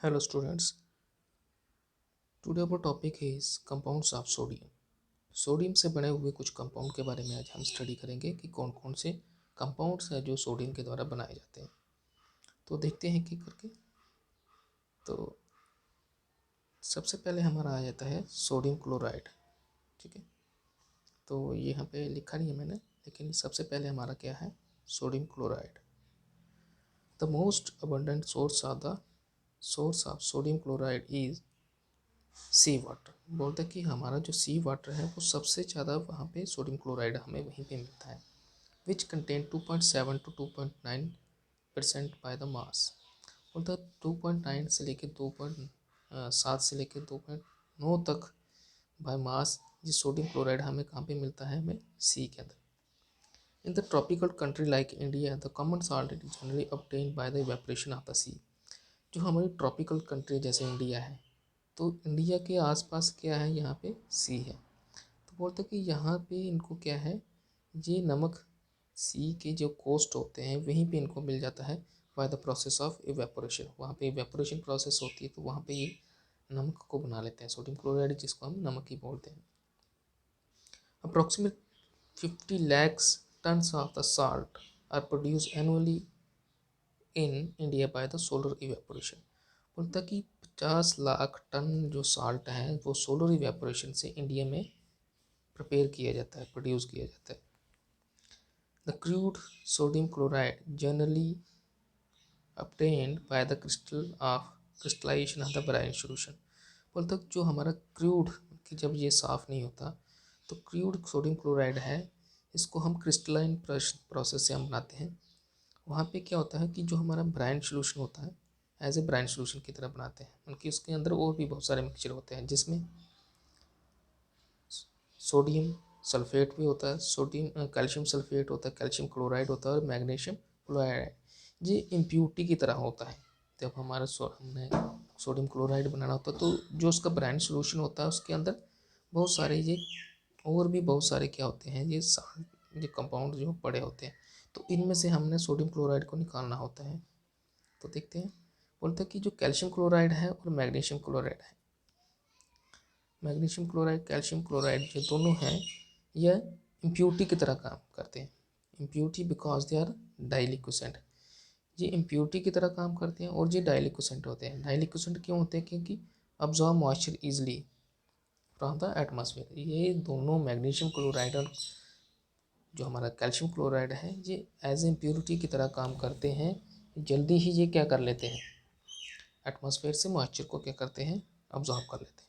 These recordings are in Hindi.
Hello students, today our topic is compounds of sodium. Sodium से बने हुए कुछ कंपाउंड के बारे में आज हम स्टडी करेंगे कि कौन कौन से कंपाउंड्स हैं जो सोडियम के द्वारा बनाए जाते हैं। तो देखते हैं कि करके। तो सबसे पहले हमारा आ जाता है सोडियम क्लोराइड। ठीक है, तो ये यहाँ पे लिखा नहीं है मैंने, लेकिन सबसे पहले हमारा क्या है, sodium chloride. The most abundant source of sodium chloride is sea water. बोलते हैं कि हमारा जो सी वाटर है वो सबसे ज़्यादा वहाँ पे सोडियम क्लोराइड हमें वहीं पे मिलता है, which contain 2.7 to 2.9% by the mass. बोलता है 2.9 से लेकर 2.7 से लेकर 2.9 तक बाय मास ये सोडियम क्लोराइड हमें कहाँ पे मिलता है, हमें सी के अंदर। In the tropical country like India the common salt is generally obtained by the evaporation of the sea. जो हमारी ट्रॉपिकल कंट्री जैसे इंडिया है, तो इंडिया के आसपास क्या है, यहाँ पे सी है। तो बोलते हैं कि यहाँ पे इनको क्या है, ये नमक सी के जो कोस्ट होते हैं वहीं पे इनको मिल जाता है by the process of evaporation. वहाँ पे इवेपोरेशन प्रोसेस होती है, तो वहाँ पे ये नमक को बना लेते हैं, सोडियम क्लोराइड जिसको हम नमक ही बोलते हैं। Approximate 50 lakhs tons of the salt are produced annually in India by the solar evaporation। बोलता कि 50 लाख टन जो साल्ट है वो सोलर इवेपोरेशन से इंडिया में प्रिपेयर किया जाता है, प्रोड्यूस किया जाता है। The crude sodium chloride generally obtained by the crystallization of the brine solution। बोलता जो हमारा क्रूड कि जब ये साफ़ नहीं होता तो क्रूड सोडियम क्लोराइड है, इसको हम क्रिस्टलाइन प्रोसेस से हम बनाते हैं। वहाँ पे क्या होता है कि जो हमारा ब्राइन सोल्यूशन होता है, एज ए ब्राइन सोल्यूशन की तरह बनाते हैं, उनकी उसके अंदर और भी बहुत सारे मिक्सचर होते हैं जिसमें सोडियम सल्फेट भी होता है, सोडियम कैल्शियम सल्फेट होता है, कैल्शियम क्लोराइड होता है और मैग्नीशियम क्लोराइड। ये इम्प्यूरिटी की तरह होता है। जब हमारा हमने सोडियम क्लोराइड बनाना होता है तो जो उसका ब्रांड सोल्यूशन होता है उसके अंदर बहुत सारे ये और भी बहुत सारे क्या होते हैं, ये कंपाउंड जो पड़े होते हैं, तो इनमें से हमने सोडियम क्लोराइड को निकालना होता है। तो देखते हैं, बोलते हैं कि जो कैल्शियम क्लोराइड है और मैग्नीशियम क्लोराइड है, मैग्नीशियम क्लोराइड कैल्शियम क्लोराइड ये दोनों हैं, यह इम्प्यूरिटी की तरह काम करते हैं। Impurity because they are deliquescent. ये इम्प्यूरिटी की तरह काम करते हैं और ये डाइलिक्विसेंट होते हैं। डाइलिक्विसेंट क्यों होते हैं, क्योंकि absorb moisture easily from the atmosphere. ये दोनों मैग्नीशियम क्लोराइड और जो हमारा कैल्शियम क्लोराइड है ये एज इम्प्यूरिटी की तरह काम करते हैं। जल्दी ही ये क्या कर लेते हैं, एटमॉस्फेयर से मॉइस्चर को क्या करते हैं, अब्जॉर्ब कर लेते हैं।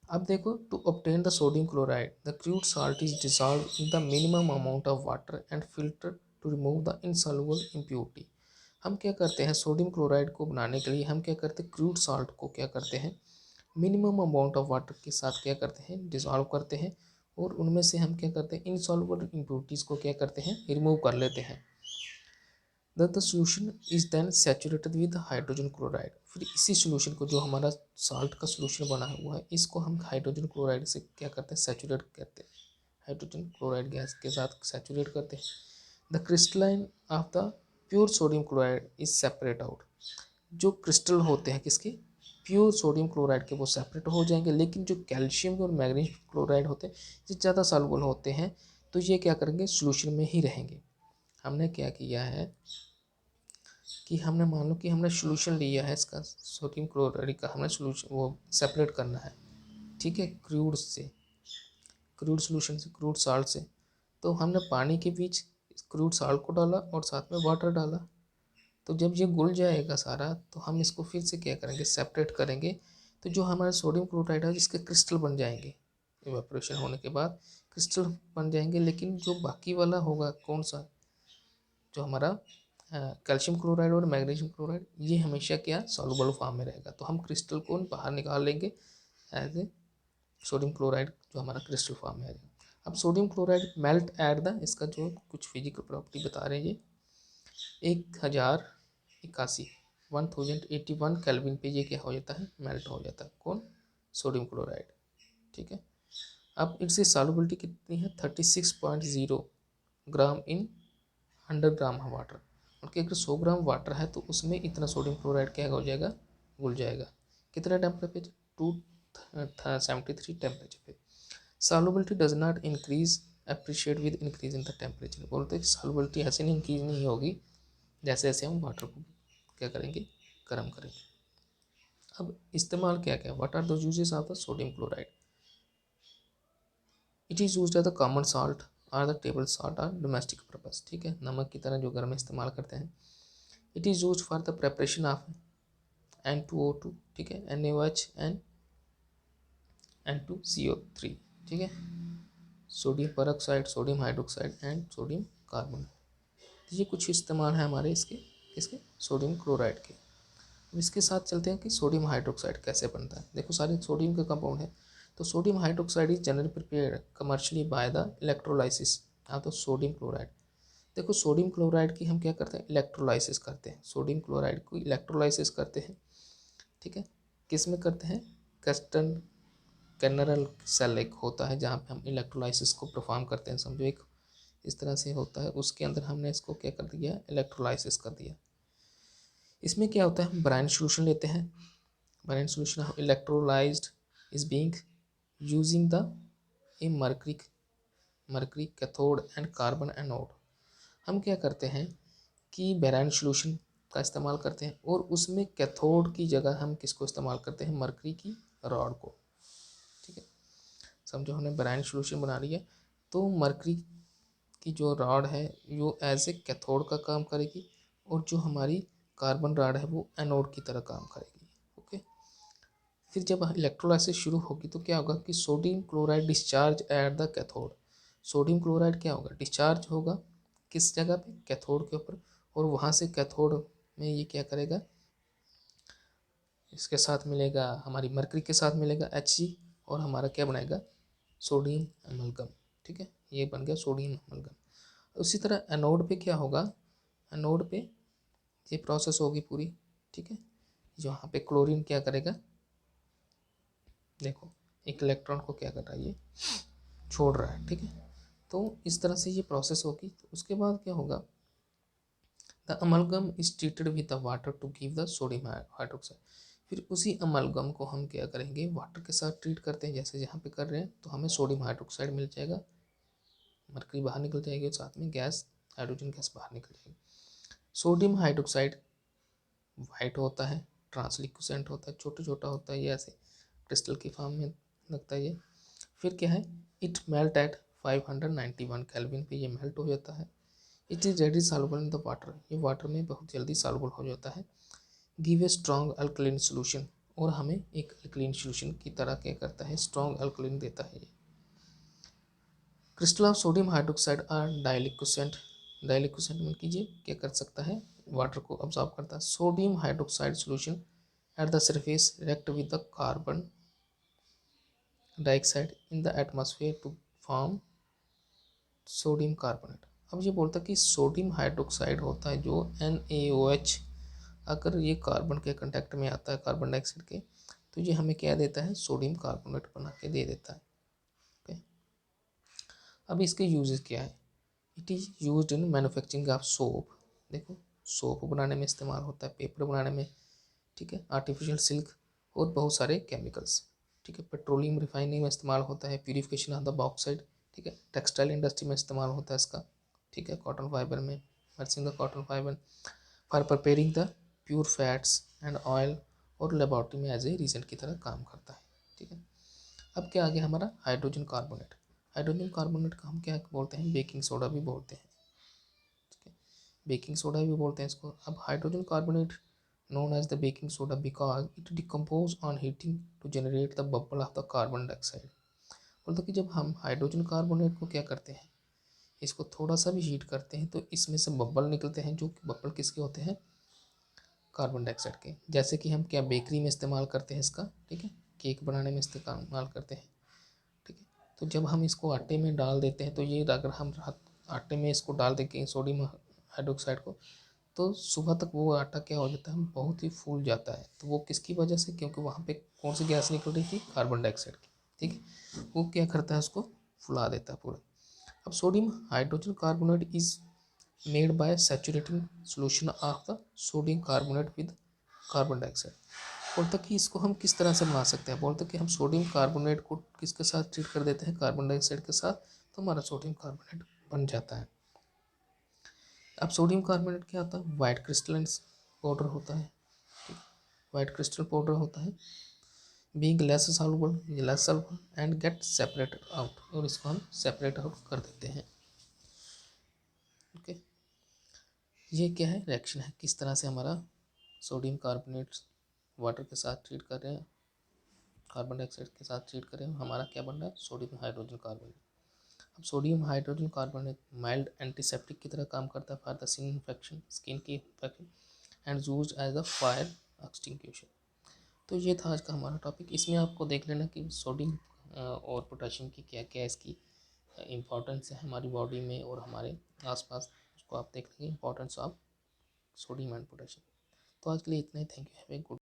अब देखो, to obtain the sodium chloride the crude salt is dissolve in the minimum amount of water and filter to remove the insoluble impurity. हम क्या करते हैं, सोडियम क्लोराइड को बनाने के लिए हम क्या करते हैं, क्रूड साल्ट को क्या करते हैं, मिनिमम अमाउंट ऑफ वाटर के साथ क्या करते हैं, डिसॉल्व करते हैं, और उनमें से हम क्या करते हैं, इनसॉल्युबल इम्प्योरिटीज़ को क्या करते हैं, रिमूव कर लेते हैं। The solution is then saturated with hydrogen chloride. फिर इसी सोल्यूशन को, जो हमारा साल्ट का सोल्यूशन बना हुआ है, इसको हम हाइड्रोजन क्लोराइड से क्या करते हैं, सैचुरेट करते हैं, हाइड्रोजन क्लोराइड गैस के साथ सैचुरेट करते हैं। The crystalline of the pure sodium chloride is separate out. जो क्रिस्टल होते हैं किसके, प्योर सोडियम क्लोराइड के, वो सेपरेट हो जाएंगे, लेकिन जो कैल्शियम और मैग्नीशियम क्लोराइड होते हैं ये ज़्यादा सॉल्युबल होते हैं, तो ये क्या करेंगे, सोल्यूशन में ही रहेंगे। हमने क्या किया है कि हमने मान लो कि हमने सोल्यूशन लिया है इसका, सोडियम क्लोराइड का हमने सोल्यूशन वो सेपरेट करना है, ठीक है, क्रूड से, क्रूड सोल्यूशन से, क्रूड साल्ट से। तो हमने पानी के बीच क्रूड साल्ट को डाला और साथ में वाटर डाला। तो जब ये घुल जाएगा सारा, तो हम इसको फिर से क्या करेंगे, सेपरेट करेंगे। तो जो हमारा सोडियम क्लोराइड है जिसके क्रिस्टल बन जाएंगे, इवेपोरेशन होने के बाद क्रिस्टल बन जाएंगे, लेकिन जो बाकी वाला होगा कौन सा, जो हमारा कैल्शियम क्लोराइड और मैग्नीशियम क्लोराइड, ये हमेशा क्या, सॉल्युबल फॉर्म में रहेगा। तो हम क्रिस्टल को बाहर निकाल लेंगे एज ए सोडियम क्लोराइड, जो हमारा क्रिस्टल फॉर्म में आ जाएगा। अब sodium chloride melt at the, इसका जो कुछ फिजिकल प्रॉपर्टी बता रहे हैं ये, 1081 1081 केल्विन पे ये क्या हो जाता है, मेल्ट हो जाता है, कौन, सोडियम क्लोराइड। ठीक है, अब इसकी सॉल्युबिलिटी कितनी है, 36.0 ग्राम इन 100 ग्राम वाटर। उनके अगर 100 ग्राम वाटर है तो उसमें इतना सोडियम क्लोराइड क्या हो जाएगा, घुल जाएगा। कितना टेम्परेचर? 273 टेम्परेचर पे। Solubility does not increase appreciate with increase in the temperature. बोलते हैं सॉल्युबिलिटी ऐसे नहीं इंक्रीज नहीं होगी जैसे जैसे हम वाटर को क्या करेंगे, गर्म करेंगे। अब इस्तेमाल क्या क्या, what are the uses of the sodium chloride? It is used as the common salt और द टेबल सॉल्ट और डोमेस्टिक पर्पस। ठीक है, नमक की तरह जो घर में इस्तेमाल करते हैं। It is use for the preparation of N2O2, ठीक है, NaOH एंड N2CO3, ठीक है, sodium peroxide, sodium hydroxide and sodium carbonate. ये कुछ इस्तेमाल है हमारे इसके सोडियम क्लोराइड के। अब इसके साथ चलते हैं कि सोडियम हाइड्रोक्साइड कैसे बनता है। देखो सारे सोडियम का कंपाउंड है, तो sodium hydroxide is generally prepared commercially by the electrolysis of the sodium chloride. देखो सोडियम क्लोराइड की हम क्या करते हैं, इलेक्ट्रोलाइसिस करते हैं। सोडियम क्लोराइड को इलेक्ट्रोलाइसिस करते हैं, ठीक है, किस में करते हैं, कैस्टन कैनरल सेल एक होता है जहाँ पे हम इलेक्ट्रोलाइसिस को परफॉर्म करते हैं। समझो एक इस तरह से होता है, उसके अंदर हमने इसको क्या कर दिया, इलेक्ट्रोलाइसिस कर दिया। इसमें क्या होता है, ब्राइन सोल्यूशन लेते हैं। Brine solution electrolysed is being using the A mercury cathode and carbon anode. हम क्या करते हैं कि बेराइन सोल्यूशन का इस्तेमाल करते हैं और उसमें कैथोड की जगह हम किसको इस्तेमाल करते हैं, मरकरी की रॉड को। ठीक है, समझो हमने बेराइन सोल्यूशन बना लिया, तो मरकरी की जो रॉड है वो एज ए कैथोड का काम करेगी और जो हमारी कार्बन रॉड है वो एनोड की तरह काम करेगी। ओके, फिर जब इलेक्ट्रोलाइसिस शुरू होगी तो क्या होगा कि sodium chloride discharge at the cathode. Sodium chloride क्या होगा, डिस्चार्ज होगा किस जगह पे, कैथोड के ऊपर, और वहाँ से कैथोड में ये क्या करेगा, इसके साथ मिलेगा, हमारी मरकरी के साथ मिलेगा Hg और हमारा क्या बनाएगा, सोडियम एमलगम। ठीक है, ये बन गया सोडियम एमलगम। उसी तरह एनोड पे क्या होगा, एनोड पे ये प्रोसेस होगी पूरी। ठीक है, यहाँ पे क्लोरीन क्या करेगा, देखो एक इलेक्ट्रॉन को क्या कर रहा है, ये छोड़ रहा है। ठीक है, तो इस तरह से ये प्रोसेस होगी। तो उसके बाद क्या होगा, the amalgam is treated with the water to give the sodium hydroxide. फिर उसी अमलगम को हम क्या करेंगे, वाटर के साथ ट्रीट करते हैं जैसे यहाँ पे कर रहे हैं, तो हमें सोडियम हाइड्रोक्साइड मिल जाएगा, मरकरी बाहर निकल जाएगी और साथ में गैस, हाइड्रोजन गैस बाहर निकल जाएगी। सोडियम हाइड्रोक्साइड वाइट होता है, ट्रांसलिक्विसेंट होता है, छोटा छोटा होता है, ये ऐसे क्रिस्टल की फॉर्म में लगता है ये। फिर क्या है, इट मेल्ट एट 591 केल्विन पे ये मेल्ट हो जाता है। It is ready soluble in the water, ये वाटर में बहुत जल्दी सॉल्युबल हो जाता है। Give a strong alkaline solution, और हमें एक अल्कलीन सोल्यूशन की तरह क्या करता है, स्ट्रॉन्ग अल्कलीन देता है ये। Crystal of sodium hydroxide are deliquescent. Deliquescent में कीजिए क्या कर सकता है, वाटर को अब्सॉर्ब करता है। Sodium hydroxide solution at the surface react with the carbon dioxide in the atmosphere to form sodium carbonate. अब ये बोलता है कि सोडियम हाइड्रोक्साइड होता है जो NaOH, अगर ये कार्बन के कांटेक्ट में आता है, कार्बन डाइऑक्साइड के, तो ये हमें क्या देता है, सोडियम कार्बोनेट बना के दे देता है। ओके, अब इसके यूजेस क्या है, it is used in manufacturing of soap. देखो सोप बनाने में इस्तेमाल होता है, पेपर बनाने में, ठीक है, आर्टिफिशियल सिल्क और बहुत सारे केमिकल्स। ठीक है, पेट्रोलियम रिफाइनिंग में इस्तेमाल होता है, प्यूरिफिकेशन ऑफ द बॉक्साइड। ठीक है, टेक्सटाइल इंडस्ट्री में इस्तेमाल होता है इसका। ठीक है, कॉटन फाइबर में, marching the cotton fibre for preparing the pure fats and oil, और लेबोरेटरी में एज ए रीजेंट की तरह काम करता है। ठीक है, अब क्या आ गया हमारा, हाइड्रोजन कार्बोनेट। हाइड्रोजन कार्बोनेट का हम क्या बोलते हैं, बेकिंग सोडा भी बोलते हैं। ठीक है, बेकिंग सोडा भी बोलते हैं इसको। अब hydrogen carbonate known as the baking soda because it decompose on heating to generate the bubble of the carbon dioxide। बोलते कि जब हम हाइड्रोजन कार्बोनेट को क्या करते हैं, इसको थोड़ा सा भी हीट करते हैं तो इसमें से बबल निकलते हैं, जो बबल किसके होते हैं, कार्बन डाइऑक्साइड के। जैसे कि हम क्या बेकरी में इस्तेमाल करते हैं इसका, ठीक है, केक बनाने में इस्तेमाल करते हैं। ठीक है, तो जब हम इसको आटे में डाल देते हैं, तो ये अगर हम आटे में इसको डाल देंगे सोडियम हाइड्रोक्साइड को, तो सुबह तक वो आटा क्या हो जाता है, बहुत ही फूल जाता है। तो वो किसकी वजह से, क्योंकि वहाँ पे कौन सी गैस निकल रही थी, कार्बन डाइऑक्साइड की। ठीक है, वो क्या करता है, उसको फुला देता है पूरा। अब sodium hydrogen carbonate is made by saturating solution of the sodium carbonate with carbon dioxide. बोलता कि इसको हम किस तरह से बना सकते हैं। बोलता कि हम सोडियम कार्बोनेट को किसके साथ ट्रीट कर देते हैं, कार्बन डाइऑक्साइड के साथ, तो हमारा सोडियम कार्बोनेट बन जाता है। अब सोडियम कार्बोनेट क्या होता है, वाइट क्रिस्टलाइन पाउडर होता है, वाइट क्रिस्टल पाउडर होता है, being less soluble and get separated out, और इसको हम सेपरेट आउट कर देते हैं। ओके, ये क्या है, रिएक्शन है, किस तरह से हमारा सोडियम कार्बोनेट वाटर के साथ ट्रीट कर रहे हैं, कार्बन डाइऑक्साइड के साथ ट्रीट कर रहे हैं, हमारा क्या बन रहा है, सोडियम हाइड्रोजन कार्बोनेट। अब sodium hydrogen carbonate mild antiseptic की तरह काम करता है फॉर द स्किन की infection and used as a fire extinguisher. तो ये था आज का हमारा टॉपिक। इसमें आपको देख लेना कि सोडियम और पोटेशियम की क्या क्या इसकी इम्पोर्टेंस है हमारी बॉडी में और हमारे आसपास, उसको आप देख लेंगे, importance of sodium and potassium. तो आज के लिए इतना ही। Thank you, have a good